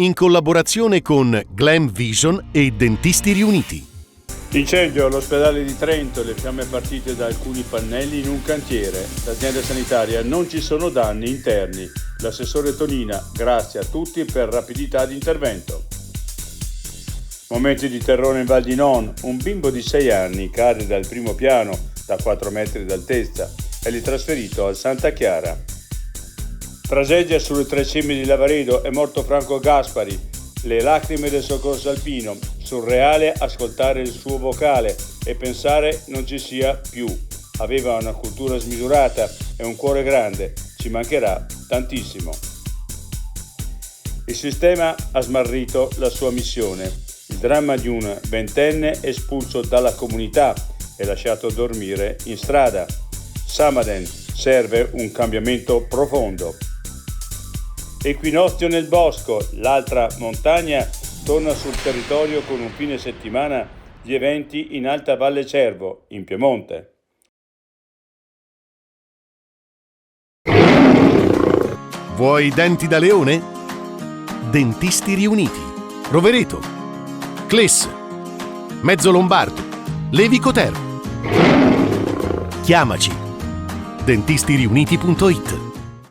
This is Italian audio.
in collaborazione con Glam Vision e Dentisti Riuniti. Incendio all'ospedale di Trento, le fiamme partite da alcuni pannelli in un cantiere. L'azienda sanitaria: non ci sono danni interni. L'assessore Tonina: grazie a tutti per rapidità di intervento. Momenti di terrore in Val di Non, un bimbo di 6 anni cade dal primo piano da 4 metri d'altezza e li trasferito al Santa Chiara. Tragedia sulle Tre Cime di Lavaredo, è morto Franco Gaspari. Le lacrime del soccorso alpino, surreale ascoltare il suo vocale e pensare non ci sia più. Aveva una cultura smisurata e un cuore grande, ci mancherà tantissimo. Il sistema ha smarrito la sua missione, il dramma di un ventenne espulso dalla comunità e lasciato dormire in strada. Samaden, serve un cambiamento profondo. Equinozio nel bosco, l'altra montagna torna sul territorio con un fine settimana di eventi in Alta Valle Cervo, in Piemonte. Vuoi denti da leone? Dentisti Riuniti, Rovereto, Cles, Mezzo Lombardo, Levico Terme. Chiamaci. dentisteriuniti.it